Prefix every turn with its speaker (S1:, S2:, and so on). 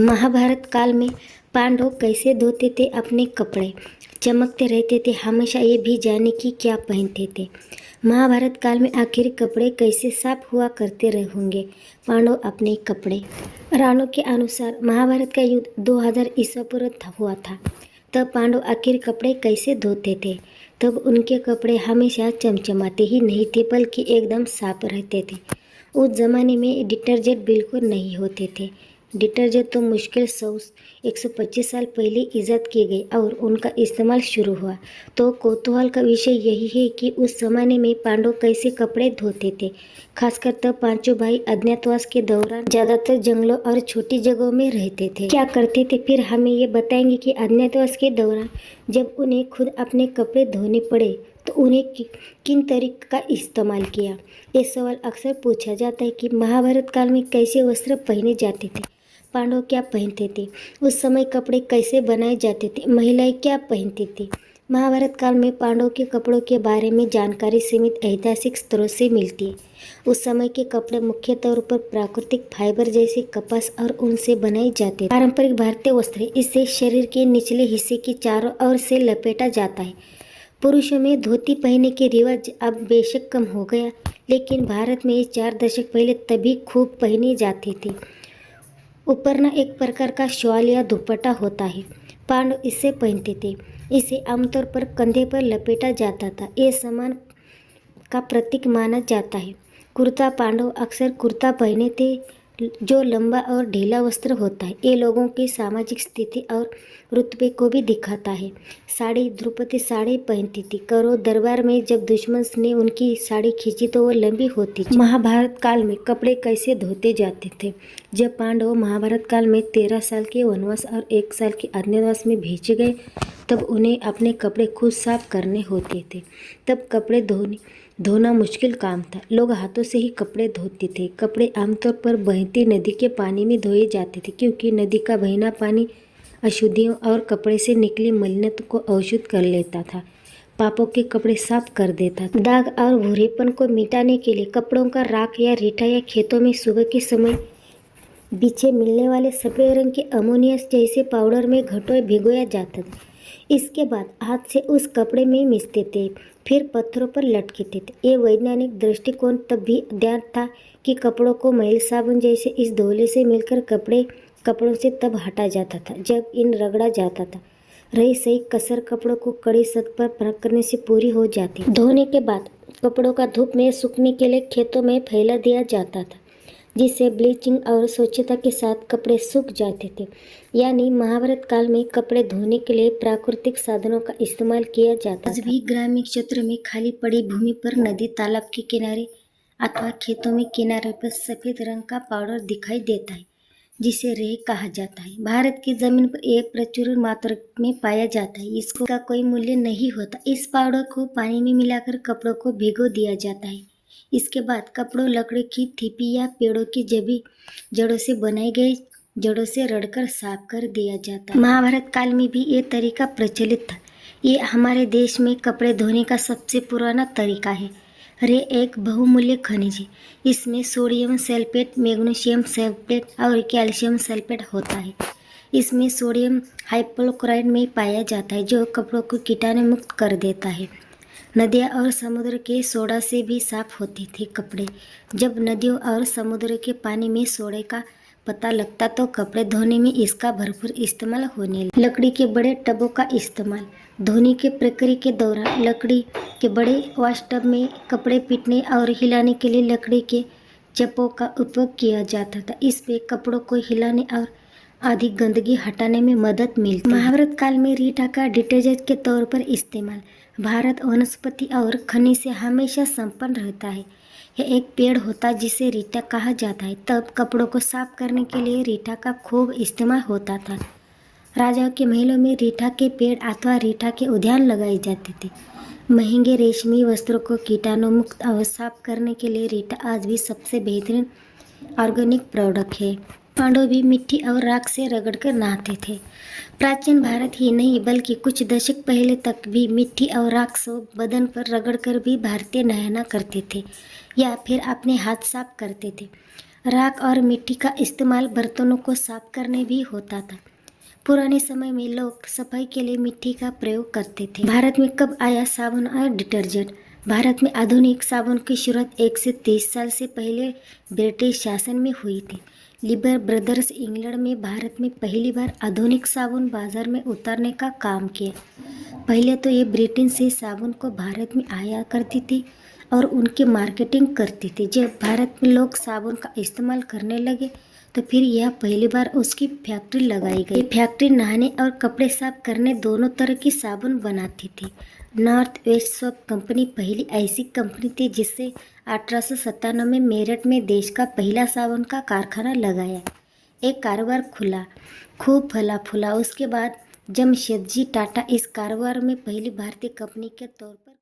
S1: महाभारत काल में पांडव कैसे धोते थे अपने कपड़े, चमकते रहते थे, हमेशा ये भी जाने कि क्या पहनते थे। महाभारत काल में आखिर कपड़े कैसे साफ हुआ करते रहे होंगे पांडव अपने कपड़े। पुराणों के अनुसार महाभारत का युद्ध 2000 ईसा पूर्व हुआ था। तब पांडव आखिर कपड़े कैसे धोते थे। तब उनके कपड़े हमेशा चमचमाते ही नहीं थे बल्कि एकदम साफ रहते थे। उस जमाने में डिटर्जेंट बिल्कुल नहीं होते थे। डिटर्जेंट तो मुश्किल 125 साल पहले ईजाद किए गए और उनका इस्तेमाल शुरू हुआ। तो कौतूहल का विषय यही है कि उस जमाने में पांडव कैसे कपड़े धोते थे। खासकर तब पांचों भाई अज्ञातवास के दौरान ज्यादातर जंगलों और छोटी जगहों में रहते थे। क्या करते थे फिर हमें ये बताएंगे कि अज्ञातवास के दौरान जब उन्हें खुद अपने कपड़े धोने पड़े तो उन्हें किन तरीके का इस्तेमाल किया। ये सवाल अक्सर पूछा जाता है कि महाभारत काल में कैसे वस्त्र पहने जाते थे, पांडव क्या पहनते थे, उस समय कपड़े कैसे बनाए जाते थे, महिलाएं क्या पहनती थी। महाभारत काल में पांडव के कपड़ों के बारे में जानकारी सीमित ऐतिहासिक स्रोतों से मिलती है। उस समय के कपड़े मुख्य तौर पर प्राकृतिक फाइबर जैसे कपास और ऊन से बनाए जाते थे। पारंपरिक भारतीय वस्त्र इससे शरीर के निचले हिस्से की चारों ओर से लपेटा जाता है। पुरुषों में धोती पहनने के रिवाज अब बेशक कम हो गया, लेकिन भारत में 4 दशक पहले तभी खूब पहने जाते थे। उपरना एक प्रकार का शॉल या दुपट्टा होता है, पांडव इसे पहनते थे। इसे आमतौर पर कंधे पर लपेटा जाता था। ये सम्मान का प्रतीक माना जाता है। कुर्ता, पांडव अक्सर कुर्ता पहने थे जो लंबा और ढीला वस्त्र होता है। ये लोगों की सामाजिक स्थिति और रुतबे को भी दिखाता है। साड़ी, द्रौपदी साड़ी पहनती थी। कौरव दरबार में जब दुश्मन ने उनकी साड़ी खींची तो वो लंबी होती थी। महाभारत काल में कपड़े कैसे धोते जाते थे। जब पांडव महाभारत काल में 13 साल के वनवास और 1 साल के अज्ञातवास में भेजे गए तब उन्हें अपने कपड़े खुद साफ करने होते थे। तब कपड़े धोना मुश्किल काम था। लोग हाथों से ही कपड़े धोते थे। कपड़े आमतौर पर बहती नदी के पानी में धोए जाते थे क्योंकि नदी का बहना पानी अशुद्धियों और कपड़े से निकली मलिनता को अवशुद्ध कर लेता था, पापों के कपड़े साफ कर देता था। दाग और भूरेपन को मिटाने के लिए कपड़ों का राख या रीठा या खेतों में सुबह के समय बीचे मिलने वाले सफेद रंग के अमोनिया जैसे पाउडर में घटों भिगोया जाता था। इसके बाद हाथ से उस कपड़े में मिसते थे, फिर पत्थरों पर लटकते थे। ये वैज्ञानिक दृष्टिकोण तब भी ज्ञात था कि कपड़ों को मैल साबुन जैसे इस धोले से मिलकर कपड़ों से तब हटा जाता था जब इन रगड़ा जाता था। रही सही कसर कपड़ों को कड़ी सतह पर परख करने से पूरी हो जाती। धोने के बाद कपड़ों का धूप में सूखने के लिए खेतों में फैला दिया जाता था, जिससे ब्लीचिंग और स्वच्छता के साथ कपड़े सूख जाते थे। यानी महाभारत काल में कपड़े धोने के लिए प्राकृतिक साधनों का इस्तेमाल किया जाता था। आज भी ग्रामीण क्षेत्र में खाली पड़ी भूमि पर, नदी तालाब के किनारे अथवा खेतों में किनारे पर सफेद रंग का पाउडर दिखाई देता है, जिसे रेह कहा जाता है। भारत की जमीन पर यह प्रचुर मात्रा में पाया जाता है। इसका कोई मूल्य नहीं होता। इस पाउडर को पानी में मिलाकर कपड़ों को भिगो दिया जाता है। इसके बाद कपड़ों लकड़ी की थिपी या पेड़ों की जड़ों से बनाई गई जड़ों से रगड़कर साफ कर दिया जाता है। महाभारत काल में भी ये तरीका प्रचलित था। ये हमारे देश में कपड़े धोने का सबसे पुराना तरीका है। रे एक बहुमूल्य खनिज है। इसमें सोडियम सल्फेट, मैग्नीशियम सल्फेट और कैल्शियम सल्फेट होता है। इसमें सोडियम हाइपोक्लोराइड में पाया जाता है जो कपड़ों को कीटाणु मुक्त कर देता है। नदियाँ और समुद्र के सोडा से भी साफ होते थे कपड़े। जब नदियों और समुद्र के पानी में सोडे का पता लगता तो कपड़े धोने में इसका भरपूर इस्तेमाल होने लगा। लकड़ी के बड़े टबों का इस्तेमाल। धोने के प्रक्रिया के दौरान लकड़ी के बड़े वॉश टब में कपड़े पीटने और हिलाने के लिए लकड़ी के चप्पों का उपयोग किया जाता था। इस पे कपड़ों को हिलाने और अधिक गंदगी हटाने में मदद मिलती। महाभारत काल में रीठा का डिटर्जेंट के तौर पर इस्तेमाल। भारत वनस्पति और खनिज से हमेशा संपन्न रहता है। यह एक पेड़ होता है जिसे रीठा कहा जाता है। तब कपड़ों को साफ करने के लिए रीठा का खूब इस्तेमाल होता था। राजाओं के महलों में रीठा के पेड़ अथवा रीठा के उद्यान लगाए जाते थे। महंगे रेशमी वस्त्रों को कीटाणु मुक्त और साफ करने के लिए रीठा आज भी सबसे बेहतरीन ऑर्गेनिक प्रोडक्ट है। पांडव भी मिट्टी और राख से रगड़कर नहाते थे। प्राचीन भारत ही नहीं बल्कि कुछ दशक पहले तक भी मिट्टी और राख से बदन पर रगड़कर भी भारतीय नहाना करते थे या फिर अपने हाथ साफ करते थे। राख और मिट्टी का इस्तेमाल बर्तनों को साफ करने भी होता था। पुराने समय में लोग सफाई के लिए मिट्टी का प्रयोग करते थे। भारत में कब आया साबुन और डिटर्जेंट? भारत में आधुनिक साबुन की शुरुआत 1 से 30 साल से पहले ब्रिटिश शासन में हुई थी। लिबर ब्रदर्स इंग्लैंड में भारत में पहली बार आधुनिक साबुन बाजार में उतारने का काम किया। पहले तो ये ब्रिटेन से साबुन को भारत में आया करती थी और उनकी मार्केटिंग करती थी। जब भारत में लोग साबुन का इस्तेमाल करने लगे तो फिर यह पहली बार उसकी फैक्ट्री लगाई गई। फैक्ट्री नहाने और कपड़े साफ करने दोनों तरह की साबुन बनाती थी। नॉर्थ वेस्ट सोप कंपनी पहली ऐसी कंपनी थी जिससे 1897 में मेरठ में देश का पहला साबुन का कारखाना लगाया। एक कारोबार खुला, खूब फला फूला। उसके बाद जमशेदजी टाटा इस कारोबार में पहली भारतीय कंपनी के तौर